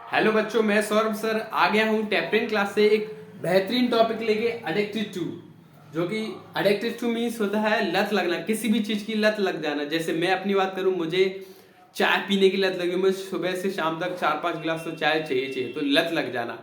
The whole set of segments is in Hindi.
हेलो बच्चों, मैं सौरभ सर आ गया हूँ टेपरिंग क्लास से एक बेहतरीन टॉपिक लेके एडिक्टेड टू। जो कि एडिक्टेड टू मीन्स होता है लत लगना, किसी भी चीज की लत लग जाना। जैसे मैं अपनी बात करूँ, मुझे चाय पीने की लत लगी, मुझे सुबह से शाम तक 4-5 गिलास तो चाय चाहिए चाहिए, तो लत लग जाना।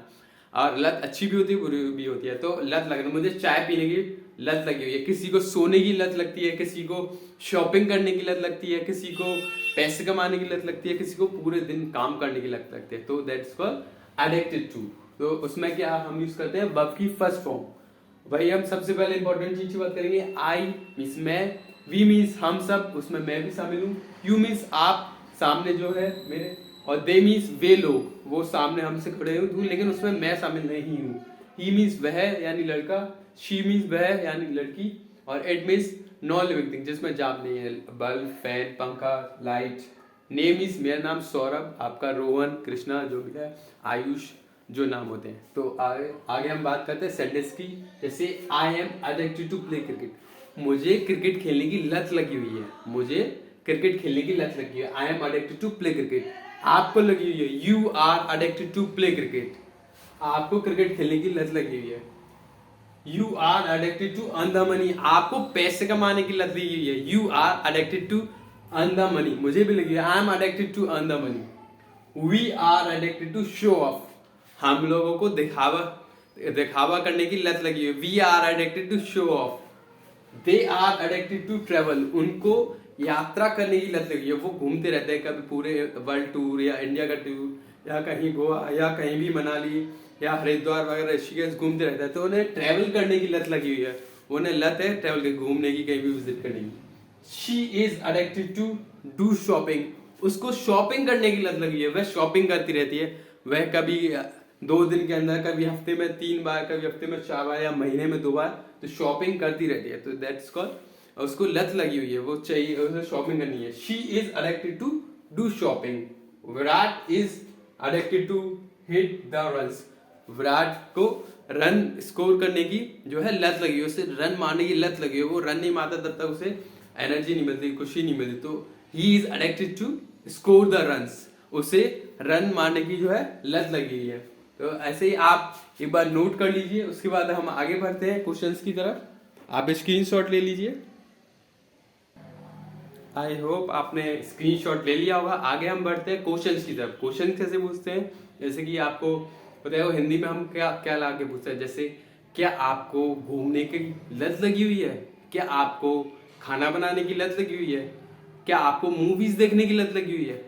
और लत अच्छी भी होती है, बुरी भी होती है। तो लत लगना, मुझे चाय पीने की लत लगी हुई है, किसी को सोने की लत लगती है, किसी को शॉपिंग करने की लत लगती है, किसी को पैसे कमाने की लत लगती है, किसी को पूरे दिन काम करने की लत लगती है। तो दैट्स कॉल्ड एडिक्टेड टू। तो उसमें क्या हम यूज करते हैं, वर्ब की फर्स्ट फॉर्म। वही हम सबसे पहले इंपॉर्टेंट चीज की बात करेंगे। आई मीन्स मैं, वी मीन्स हम सब, उसमें मैं भी शामिल हूँ। यू मीन्स आप, सामने जो है मेरे। और दे मीन्स वे लोग, वो सामने हमसे खड़े हूँ लेकिन उसमें मैं शामिल नहीं हूँ। ही मीन्स वह यानी लड़का, शी मीन्स वह यानी लड़की, और it means non living thing जिसमें जाप नहीं है। बल्ब, फैन, पंखा, लाइट। नेम इज, मेरा नाम सौरभ, आपका रोहन, कृष्णा जो भी है, आयुष, जो नाम होते हैं। तो आगे हम बात करते हैं सेंटेंस की। जैसे I am addicted to play cricket, मुझे क्रिकेट खेलने की लत लगी हुई है। मुझे क्रिकेट खेलने की लत लगी है। I am addicted to play cricket. आपको लगी हुई है, you are addicted to play cricket. आपको क्रिकेट खेलने की लत लगी हुई है। You are addicted to earn the money, आपको पैसे कमाने की लत लगी हुई है। You are addicted to earn the money, मुझे भी लगी है। I am addicted to earn the money. We are addicted to show off, हम लोगों को दिखावा दिखावा करने की लत लगी है। We are addicted to show off. They are addicted to travel, उनको यात्रा करने की लत लगी है। वो घूमते रहते हैं, कभी पूरे वर्ल्ड टूर या इंडिया का टूर या कहीं गोवा या कहीं भी मनाली या हरिद्वार वगैरह ऋषिकेश घूमते रहता है। तो उन्हें ट्रेवल करने की लत लगी हुई है। उन्हें लत है ट्रेवल की, घूमने की, कहीं भी विजिट करने की। She is addicted to do shopping, उसको शॉपिंग करने की लत लगी है। वह शॉपिंग करती रहती है। वह कभी 2 दिन के अंदर, कभी हफ्ते में 3 बार, कभी हफ्ते में 4 बार या महीने में 2 बार तो शॉपिंग करती रहती है। तो दैट्स कॉल्ड, उसको लत लगी हुई है, वो चाहिए, उसे शॉपिंग करनी है। She is addicted to do shopping. Virat is addicted to hit the runs, Virat को रन स्कोर करने की जो है लत लगी है, उसे रन मारने की लत लगी है। वो रन नहीं मारता तब तक उसे एनर्जी नहीं मिलती, खुशी नहीं मिलती। तो he is addicted to score the runs, उसे रन मारने की जो है लत लगी हुई है। तो ऐसे ही आप एक बार नोट कर लीजिए। उसके बाद हम आगे बढ़ते हैं क्वेश्चंस की तरफ। आप स्क्रीनशॉट ले लीजिए। आई होप आपने स्क्रीनशॉट ले लिया होगा। आगे हम बढ़ते हैं क्वेश्चंस की तरफ। क्वेश्चन कैसे पूछते हैं, जैसे कि आपको पता है वो हिंदी में हम क्या क्या ला के पूछते हैं। जैसे, क्या आपको घूमने की लत लगी हुई है? क्या आपको खाना बनाने की लत लगी हुई है? क्या आपको मूवीज देखने की लत लगी हुई है?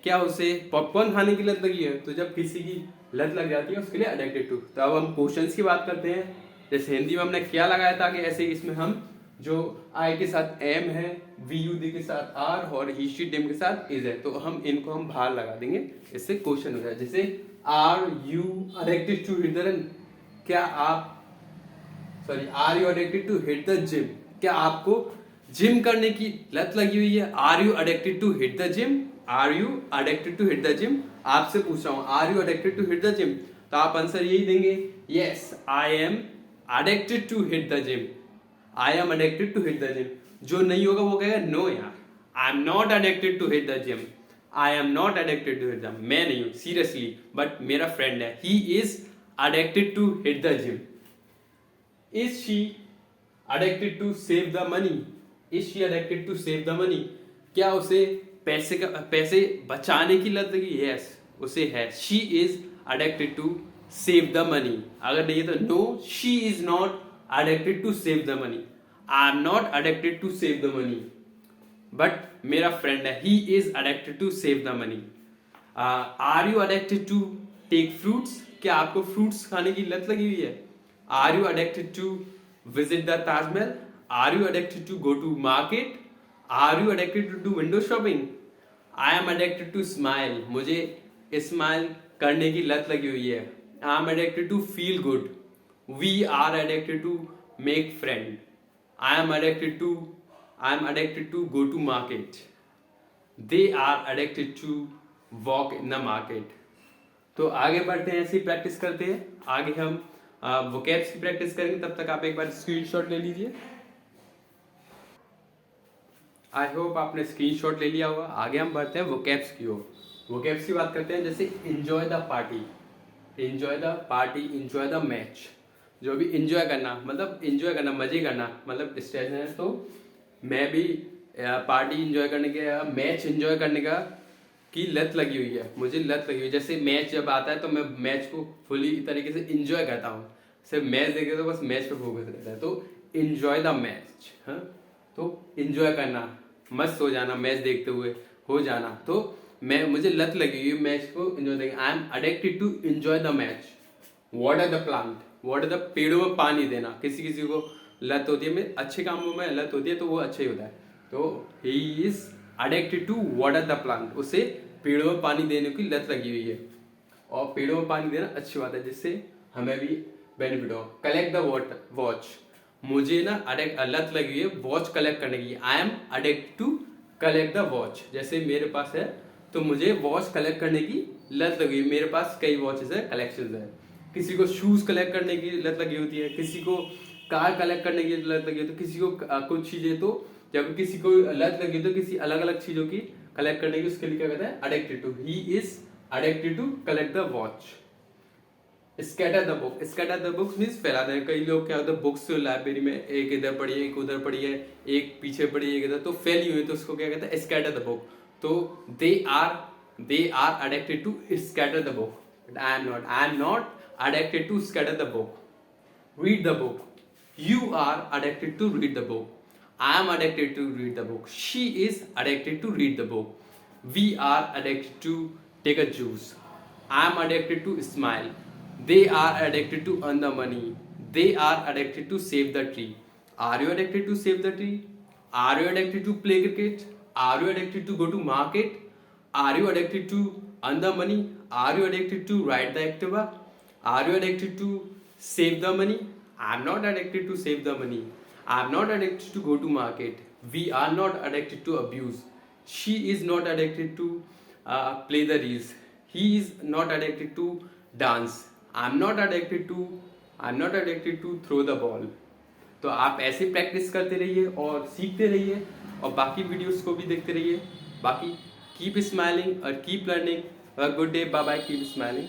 क्या उसे पॉपकॉर्न खाने की लत लगी है? तो जब किसी की लत लग जाती है उसके लिए अडिक्टेड टू। तो अब हम क्वेश्चंस की बात करते हैं। जैसे हिंदी में हमने क्या लगाया था, कि ऐसे इसमें हम जो आई के साथ एम है, वी यू डी के साथ आर और ही शी डिम के साथ इज है, तो हम इनको हम बाहर लगा देंगे, इससे क्वेश्चन हो जाए। जैसे are you addicted to hit the run, क्या आप, sorry, are you addicted to hit the gym, क्या आपको जिम करने की लत लगी हुई है? Are you addicted to hit the gym? Are you addicted to hit the gym? आपसे पूछ रहा हूं, are you addicted to hit the gym? तो आप आंसर यही देंगे, yes I am addicted to hit the gym. I am addicted to hit the gym. जो नहीं होगा वो कहेगा नो यार, I am not addicted to hit the gym. I am not addicted to hit the, मैं नहीं हूं सीरियसली, बट मेरा फ्रेंड है, he is addicted to hit the gym. Is she addicted to save the money? Is she addicted to save the money? क्या उसे पैसे बचाने की लत लगी? यस, उसे है। She is addicted to save the money. अगर नहीं है तो no, she is not addicted to save the money. I am not addicted to save the money, but मेरा फ्रेंड है, he is addicted to save the money. Are you addicted to take fruits? क्या आपको फ्रूट्स खाने की लत लगी हुई है? Are you addicted to visit the Taj Mahal? Are you addicted to go to market? Are you addicted to do window shopping? I am addicted to smile, मुझे स्माइल करने की लत लगी हुई है। I am addicted to feel good. We are addicted to make friend. I am addicted to go to market. They are addicted to walk in the market. तो आगे बढ़ते हैं, ऐसे ही प्रैक्टिस करते हैं। आगे हम वोकैब्स की प्रैक्टिस करेंगे, तब तक आप एक बार स्क्रीनशॉट ले लीजिए। आई होप आपने स्क्रीनशॉट ले लिया होगा। आगे हम बढ़ते हैं वोकैब्स की ओर। वोकैब्स की बात करते हैं, जैसे enjoy the party, enjoy the party, enjoy the match. जो भी एंजॉय करना मतलब एंजॉय करना, मजे करना मतलब स्ट्रेस है, तो मैं भी पार्टी एंजॉय करने के, मैच एंजॉय करने का की लत लगी हुई है, मुझे लत लगी हुई है। जैसे मैच जब आता है तो मैं मैच को फुली तरीके से एंजॉय करता हूँ, सिर्फ मैच देखे तो बस मैच पे फोकस रहता है, तो एंजॉय द मैच। हाँ, तो एंजॉय करना, मस्त हो जाना मैच देखते हुए, हो जाना। तो मैं, मुझे लत लगी हुई है मैच को एंजॉय देखना। I am addicted to enjoy the match. Water the plant, water the, पेड़ों में पानी देना। किसी किसी को लत होती है, में अच्छे कामों में लत होती है तो वो अच्छा ही होता है। तो he is addicted to water the plant, उसे पेड़ों में पानी देने की लत लगी हुई है। और पेड़ों में पानी देना अच्छी बात है, जिससे हमें भी बेनिफिट हो। कलेक्ट द वॉच, मुझे ना लत लगी हुई है वॉच कलेक्ट करने की। I am addict to collect the watch. जैसे मेरे पास है तो मुझे वॉच कलेक्ट करने की लत लगी हुई है। मेरे पास कई वॉचेस है, कलेक्शन है। किसी को शूज कलेक्ट करने की लत लगी होती है, किसी को कार कलेक्ट करने की लत लगी होती है, किसी को कुछ चीजें। तो जब किसी को लत लगी तो किसी अलग अलग चीजों की कलेक्ट करने की, उसके लिए क्या कहते हैं, addicted to. He is addicted to collect the watch. Scatter the book, scatter the books means फैला देना। कई लोग क्या होता है, बुक्स लाइब्रेरी में एक इधर पड़ी है, एक उधर पड़ी है, एक पीछे पड़ी है, एक इधर, तो फैली हुई है, तो उसको क्या कहते हैं, स्कैटर द बुक। तो they are addicted to scatter the book, but I am not addicted to scatter the book. Read the book. You are addicted to read the book. I am addicted to read the book. She is addicted to read the book. We are addicted to take a juice. I am addicted to smile. They are addicted to earn the money. They are addicted to save the tree. Are you addicted to save the tree? Are you addicted to play cricket? Are you addicted to go to market? Are you addicted to earn the money? Are you addicted to ride the Activa? Are you addicted to save the money? I'm not addicted to save the money. I'm not addicted to go to market. We are not addicted to abuse. She is not addicted to play the reels. He is not addicted to dance. I'm not addicted to throw the ball. तो आप ऐसे प्रैक्टिस करते रहिए और सीखते रहिए, और बाकी वीडियोस को भी देखते रहिए। बाकी कीप स्माइलिंग और keep learning. Good day, bye bye, keep smiling.